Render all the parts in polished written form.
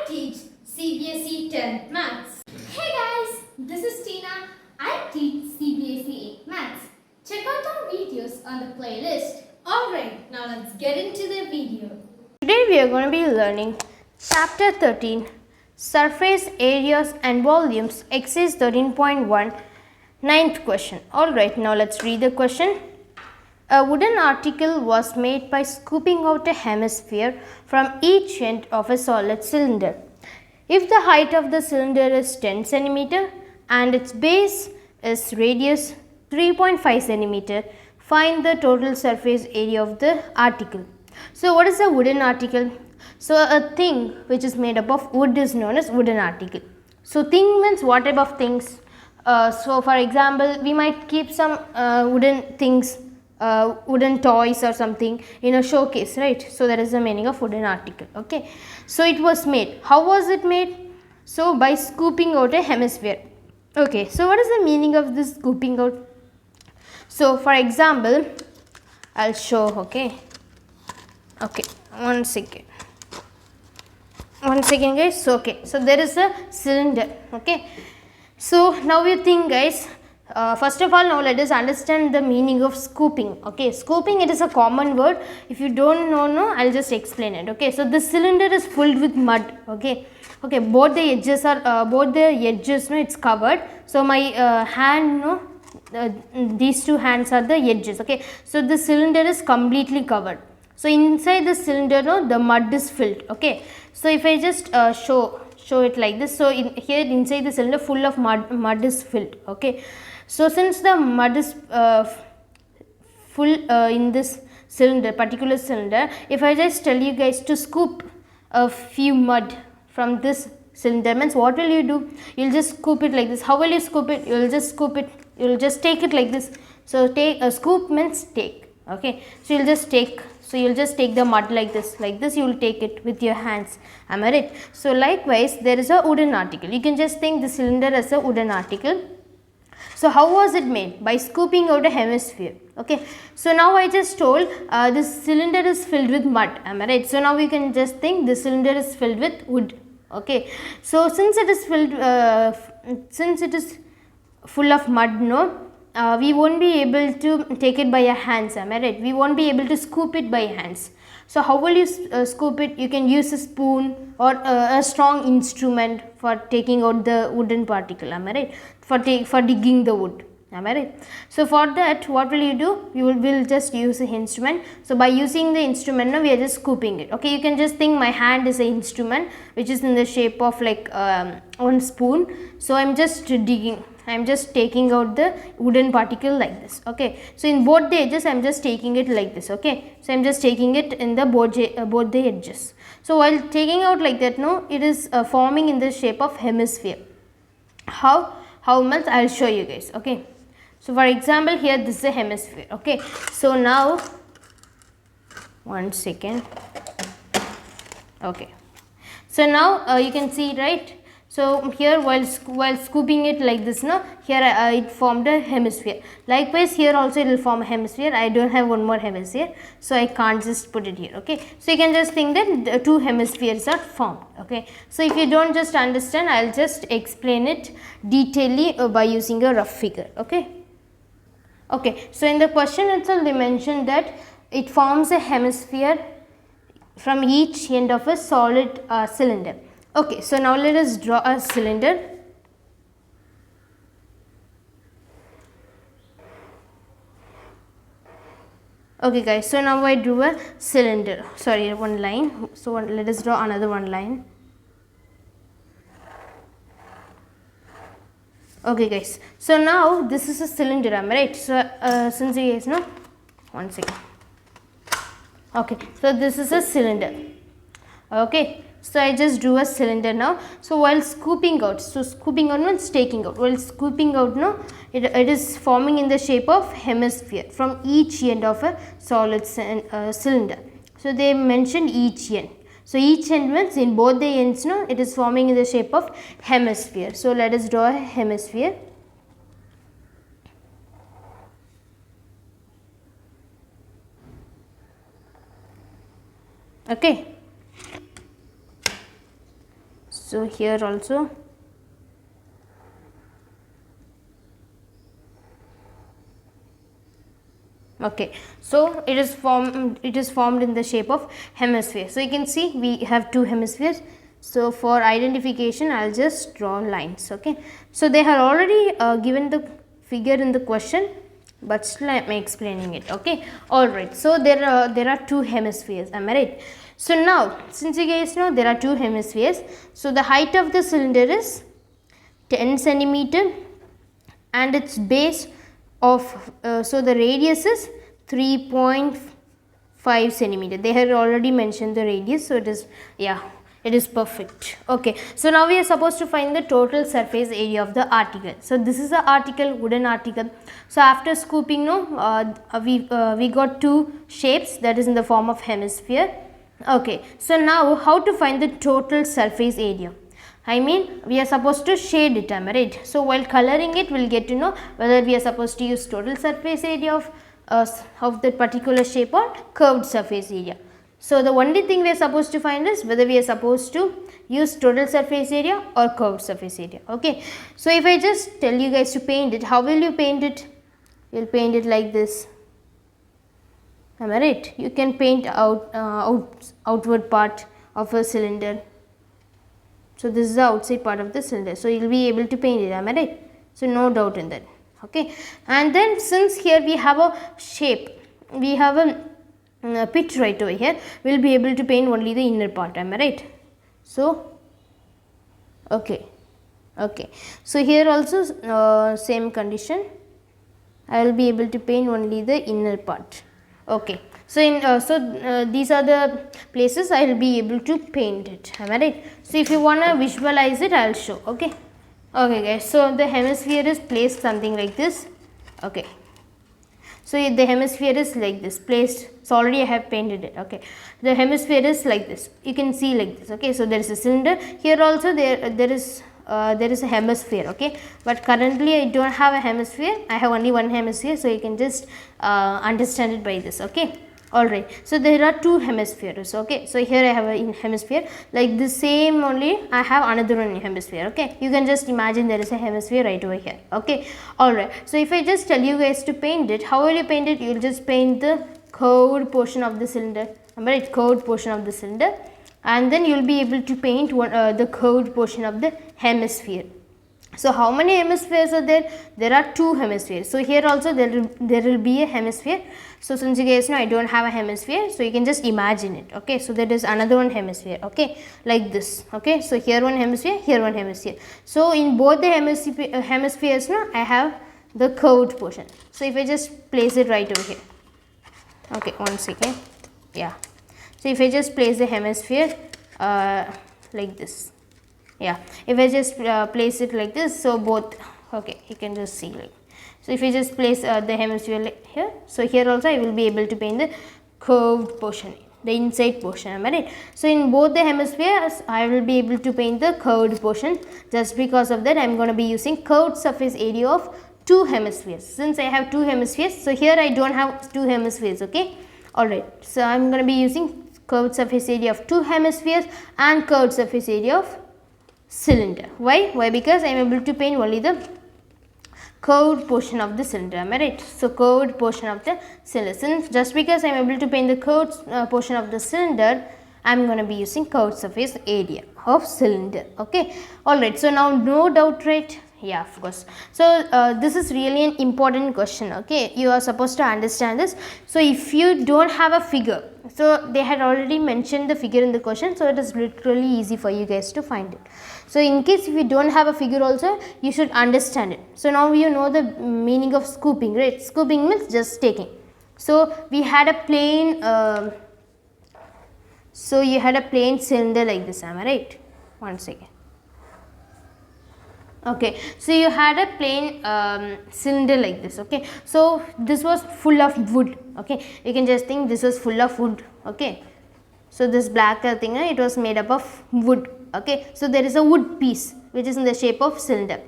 teach CBSE 10th Maths. Hey guys, this is Tina. I teach CBSE 8 Maths. Check out our videos on the playlist. Alright, now let's get into the video. Today we are going to be learning Chapter 13, Surface Areas and Volumes, Exercise 13.1, 9th question. Alright, now let's read the question. A wooden article was made by scooping out a hemisphere from each end of a solid cylinder. If the height of the cylinder is 10 cm and its base is radius 3.5 cm, find the total surface area of the article. So what is a wooden article? So a thing which is made up of wood is known as wooden article. So thing means what type of things? So for example, we might keep some wooden things, wooden toys or something in a showcase, right? So that is the meaning of wooden article. Okay, so it was made. How was it made? So by scooping out a hemisphere. Okay, so what is the meaning of this scooping out? So for example, I'll show. Okay, one second guys. So okay, so there is a cylinder. Okay, so now you think guys, first of all, now let us understand the meaning of scooping. Okay, scooping, it is a common word. If you don't know, I'll just explain it. Okay, so the cylinder is filled with mud. Okay, both the edges are it's covered. So my hand, these two hands are the edges. Okay, so the cylinder is completely covered. So inside the cylinder, the mud is filled. Okay, so if I just show it like this, so here inside the cylinder full of mud is filled. Okay, so since the mud is full in this particular cylinder, if I just tell you guys to scoop a few mud from this cylinder, means what will you do? You'll just scoop it like this. How will you scoop it? You'll just scoop it, you'll just take it like this. So take a scoop means take. Okay, so you'll just take the mud like this you will take it with your hands. Am I right? So likewise, there is a wooden article. You can just think the cylinder as a wooden article. So how was it made? By scooping out a hemisphere. Okay, so now I just told this cylinder is filled with mud. Am I right? So now we can just think the cylinder is filled with wood. Okay, so since it is full of mud, we won't be able to take it by our hands. Am I right? We won't be able to scoop it by hands. So how will you scoop it? You can use a spoon or a strong instrument for taking out the wooden particle. Am I right? For digging the wood. Am I right? So for that, what will you do? You will just use an instrument. So by using the instrument, we are just scooping it. Okay, you can just think my hand is an instrument which is in the shape of like one spoon. So I'm just digging. I'm just taking out the wooden particle like this. Okay, so in both the edges I'm just taking it like this. Okay, so I'm just taking it in the both the edges. So while taking out like that, it is forming in the shape of hemisphere. How much? I'll show you guys. Okay, so for example, here this is a hemisphere. Okay, so now one second. Okay, so now you can see, right? So here while scooping it like this, here it formed a hemisphere. Likewise, here also it will form a hemisphere. I don't have one more hemisphere, so I can't just put it here. Okay, so you can just think that the two hemispheres are formed. Okay, so if you don't just understand, I'll just explain it detailedly by using a rough figure. Okay, so in the question itself they mentioned that it forms a hemisphere from each end of a solid cylinder. Okay, so now let us draw a cylinder. Okay guys, so now I drew a cylinder, sorry, one line. So let us draw another one line. Okay guys, so now this is a cylinder, am I right? So since you guys know, one second. Okay, so this is a cylinder. Okay, so I just drew a cylinder now. So while scooping out, so scooping out means taking out. While scooping out, it is forming in the shape of hemisphere from each end of a solid cylinder. So they mentioned each end. So each end means in both the ends, it is forming in the shape of hemisphere. So let us draw a hemisphere. Okay. So here also okay, so it is formed in the shape of hemisphere. So you can see we have two hemispheres. So for identification I'll just draw lines. Okay, so they have already given the figure in the question, but still I am explaining it. Okay, all right. So there are two hemispheres. Am I right? So now since you guys know there are two hemispheres, so the height of the cylinder is 10 centimeter and its base of so the radius is 3.5 centimeter. They had already mentioned the radius, so it is, yeah, it is perfect. Okay, so now we are supposed to find the total surface area of the article. So this is the article, wooden article. So after scooping, we got two shapes, that is in the form of hemisphere. Okay, so now how to find the total surface area? I mean, we are supposed to shade it, am I right? So while coloring it, we'll get to know whether we are supposed to use total surface area of that particular shape or curved surface area. So the only thing we are supposed to find is whether we are supposed to use total surface area or curved surface area. Okay, so if I just tell you guys to paint it, how will you paint it? You'll paint it like this. Am I right? You can paint outward part of a cylinder. So this is the outside part of the cylinder. So you will be able to paint it. Am I right? So no doubt in that. Okay, and then since here we have a shape, we have a pitch right over here, we will be able to paint only the inner part. Am I right? So okay, so here also same condition, I will be able to paint only the inner part. Okay, so these are the places I will be able to paint it. Am I right? So if you want to visualize it, I will show. Okay, guys, so the hemisphere is placed something like this. Okay, so the hemisphere is like this placed. So already I have painted it. Okay, the hemisphere is like this, you can see like this. Okay, so there is a cylinder here also, there is a hemisphere. Okay, but currently I don't have a hemisphere, I have only one hemisphere, so you can just understand it by this. Okay, alright, so there are two hemispheres. Okay, so here I have a hemisphere like the same, only I have another one hemisphere. Okay, you can just imagine there is a hemisphere right over here. Okay, alright, so if I just tell you guys to paint it, how will you paint it? You will just paint the curved portion of the cylinder. Right, curved portion of the cylinder, and then you will be able to paint the curved portion of the hemisphere. So how many hemispheres are there? There are two hemispheres. So here also there will be a hemisphere. So since you guys know I don't have a hemisphere, so you can just imagine it. Okay, so there is another one hemisphere. Okay, like this. Okay, so here one hemisphere, here one hemisphere. So in both the hemispheres now I have the curved portion. So if I just place it right over here. Okay, one second. Yeah, so if I just place the hemisphere like this. Yeah, if I just place it like this, so both, okay, you can just see like. So if I just place the hemisphere like here, so here also I will be able to paint the curved portion, the inside portion. Am I right? So in both the hemispheres I will be able to paint the curved portion. Just because of that I am going to be using curved surface area of two hemispheres. Since I have two hemispheres, so here I don't have two hemispheres. Okay, alright, so I am going to be using curved surface area of two hemispheres and curved surface area of cylinder. Why? Because I am able to paint only the curved portion of the cylinder. Am I right? So curved portion of the cylinder. Since just because I am able to paint the curved portion of the cylinder, I am going to be using curved surface area of cylinder. Okay, alright, so now no doubt, right? Yeah, of course. So this is really an important question. Okay, you are supposed to understand this. So if you don't have a figure, so they had already mentioned the figure in the question, so it is literally easy for you guys to find it. So in case if you don't have a figure also, you should understand it. So now you know the meaning of scooping, right? Scooping means just taking. So we had a plain so you had a plain cylinder like this, am I right? One second. Okay, so you had a plain cylinder like this. Okay, so this was full of wood. Okay, you can just think this is full of wood. Okay, so this black thing, it was made up of wood. Okay, so there is a wood piece which is in the shape of cylinder.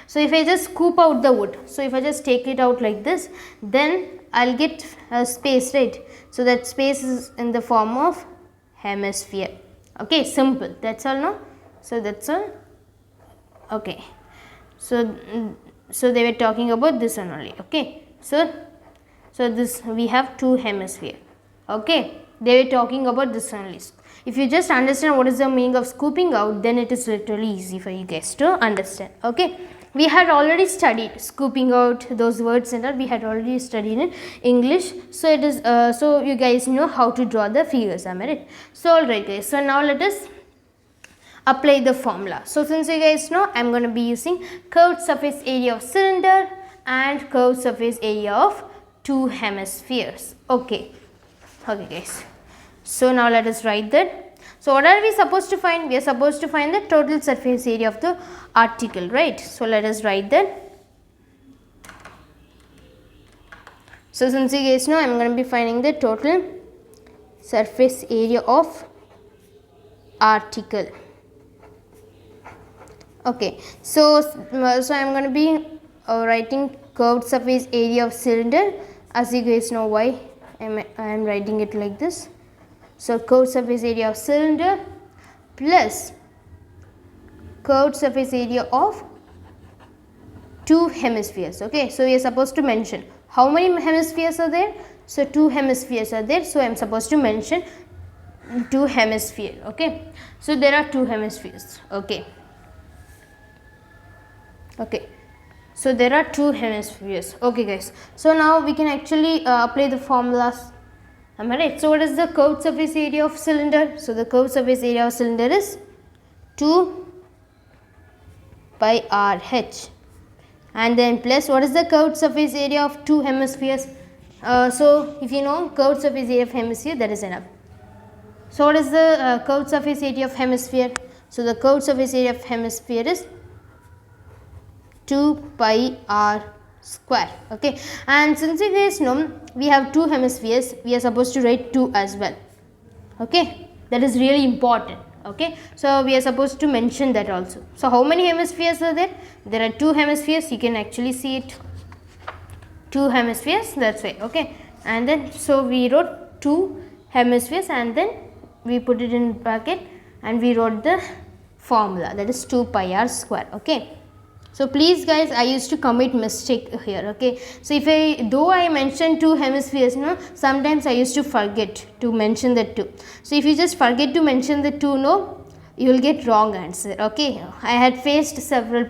So if I just scoop out the wood, so if I just take it out like this, then I'll get a space, right? So that space is in the form of hemisphere. Okay, simple, that's all, no? So that's a okay. So they were talking about this one only. Okay. So this we have two hemisphere. Okay. They were talking about this only. If you just understand what is the meaning of scooping out, then it is literally easy for you guys to understand. Okay. We had already studied scooping out, those words and all we had already studied in English. So it is so you guys know how to draw the figures, am I right? So alright guys, so now let us apply the formula. So since you guys know, I am going to be using curved surface area of cylinder and curved surface area of two hemispheres. Okay. Okay guys. So now let us write that. So what are we supposed to find? We are supposed to find the total surface area of the article, right? So let us write that. So since you guys know, I am going to be finding the total surface area of article. Okay, so I am going to be writing curved surface area of cylinder. As you guys know why I am writing it like this. So curved surface area of cylinder plus curved surface area of two hemispheres. Okay, so we are supposed to mention how many hemispheres are there. So two hemispheres are there. So I am supposed to mention two hemisphere. Okay, so there are two hemispheres. Okay. Okay, so there are two hemispheres. Okay guys, so now we can actually apply the formulas. Am I right? So what is the curved surface area of cylinder? So the curved surface area of cylinder is 2 pi RH, and then plus what is the curved surface area of two hemispheres? So if you know curved surface area of hemisphere, that is enough. So what is the curved surface area of hemisphere? So the curved surface area of hemisphere is 2 pi r square. Okay, and since you guys know we have two hemispheres, we are supposed to write 2 as well. Okay, that is really important. Okay, so we are supposed to mention that also. So how many hemispheres are there? There are two hemispheres. You can actually see it, two hemispheres, that's why. Okay, and then so we wrote two hemispheres and then we put it in bracket and we wrote the formula, that is 2 pi r square. Okay, so please guys, I used to commit mistake here. Okay, so though I mentioned two hemispheres, no, sometimes I used to forget to mention the two. So if you just forget to mention the two, no, you will get wrong answer. Okay, I had faced several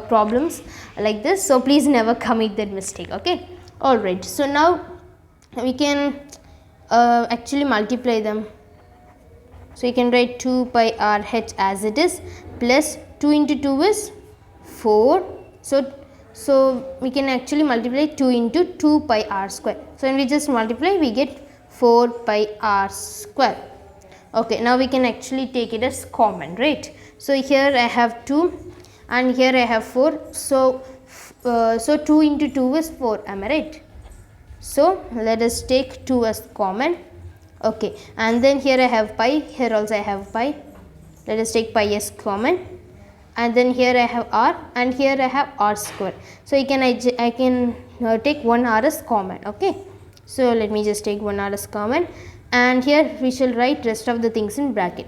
problems like this, so please never commit that mistake. Okay, alright, so now we can actually multiply them. So you can write 2 pi r h as it is, plus 2 into 2 is 4. So we can actually multiply 2 into 2 pi r square. So when we just multiply, we get 4 pi r square. Okay, now we can actually take it as common, right? So here I have 2 and here I have 4. So 2 into 2 is 4, am I right? So let us take 2 as common. Okay, and then here I have pi, here also I have pi. Let us take pi as common. And then here I have r and here I have r square. So I can take 1 r as common. Okay, so let me just take 1 r as common, and here we shall write rest of the things in bracket.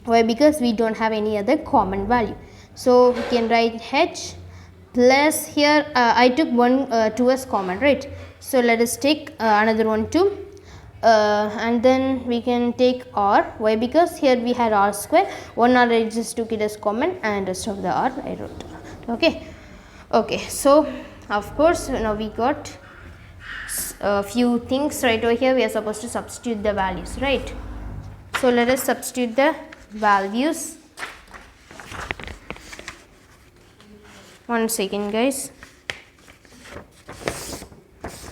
Why? Because we don't have any other common value. So we can write h plus here I took 2 as common, right? So let us take another one 2. And then we can take r. Why? Because here we had r square, 1 r I just took it as common and rest of the r I wrote. Okay, so of course now we got a few things right over here. We are supposed to substitute the values, right? So let us substitute the values. One second guys.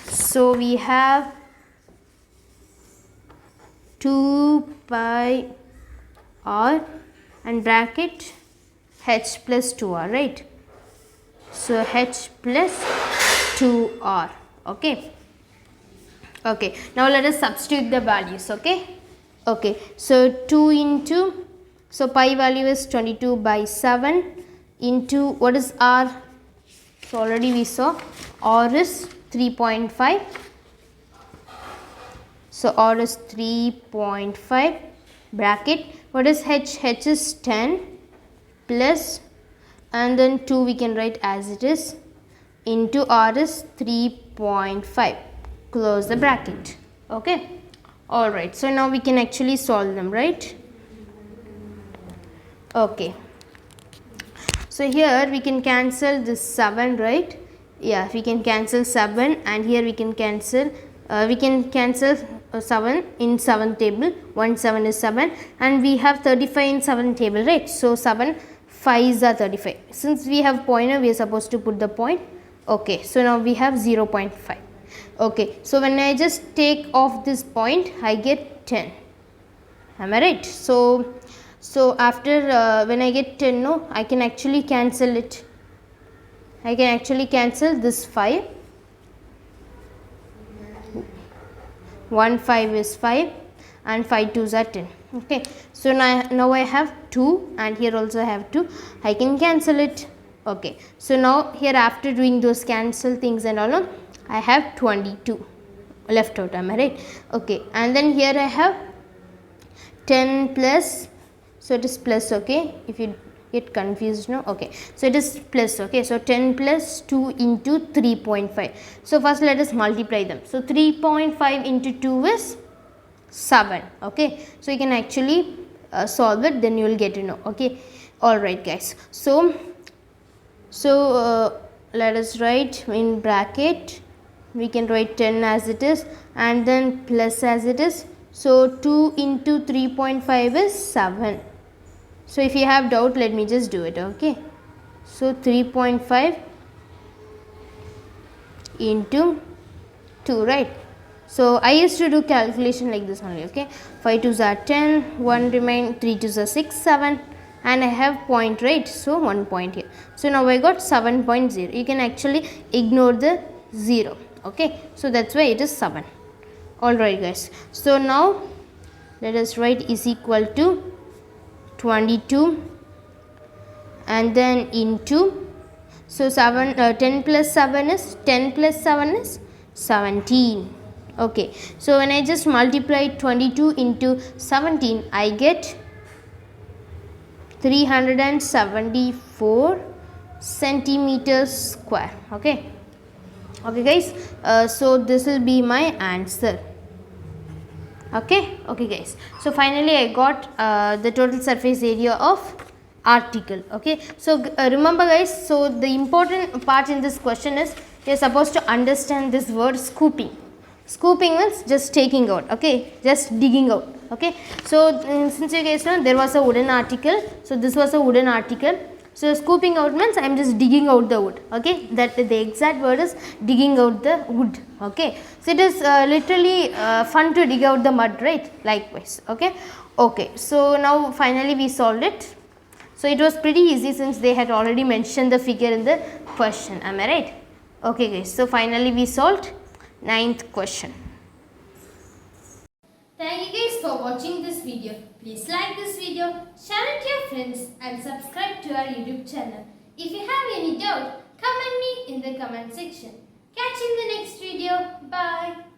So we have 2 pi r and bracket h plus 2r, right? So h plus 2r. Okay, now let us substitute the values. Okay, so 2 into, so pi value is 22 by 7 into, what is r? So already we saw r is 3.5. So r is 3.5 bracket, what is h? H is 10 plus, and then 2 we can write as it is, into r is 3.5. Close the bracket. Okay. Alright. So now we can actually solve them, right? Okay. So here we can cancel this 7, right? Yeah, we can cancel 7, and here we can cancel 7 in 7th table. 1 7 is 7, and we have 35 in 7th table, right? So 7 5s are 35. Since we have pointer, we are supposed to put the point. Okay, so now we have 0.5. Okay, so when I just take off this point, I get 10. Am I right? So after when I get 10, no, I can actually cancel it. I can actually cancel this 5. 1 5 is 5, and 5 2s are 10. Okay, so now I have 2, and here also I have 2. I can cancel it. Okay, so now here after doing those cancel things and all, I have 22 left out. Am I right? Okay, and then here I have 10 plus, so it is plus. Okay, if you get confused, no, okay, so it is plus. Okay, so 10 plus 2 into 3.5. so first let us multiply them. So 3.5 into 2 is 7. Okay, so you can actually solve it, then you will get to know. Okay, alright guys, so let us write in bracket. We can write 10 as it is, and then plus as it is. So 2 into 3.5 is 7. So if you have doubt, let me just do it. Okay, so 3.5 into 2, right? So I used to do calculation like this only. Okay, 5 2s are 10, 1 remain, 3 2s are 6, 7, and I have point, right? So 1 point here. So now I got 7.0. You can actually ignore the 0. Okay, so that's why it is 7. Alright guys, so now let us write is equal to 22, and then into, so 10 plus 7 is 17. Okay, so when I just multiply 22 into 17, I get 374 centimeters square. Okay, guys, so this will be my answer. Okay guys, so finally I got the total surface area of article. Okay, so remember guys, so the important part in this question is you are supposed to understand this word scooping. Scooping means just taking out, okay, just digging out. Okay, so since you guys know there was a wooden article, so this was a wooden article. So scooping out means I am just digging out the wood. Okay, that the exact word is digging out the wood. Okay, so it is literally fun to dig out the mud, right? Likewise. Okay, so now finally we solved it. So it was pretty easy since they had already mentioned the figure in the question. Am I right? Okay guys, so finally we solved 9th question. Thank you guys for watching this video. Please like this video, share it to your friends, and subscribe to our YouTube channel. If you have any doubt, comment me in the comment section. Catch you in the next video. Bye.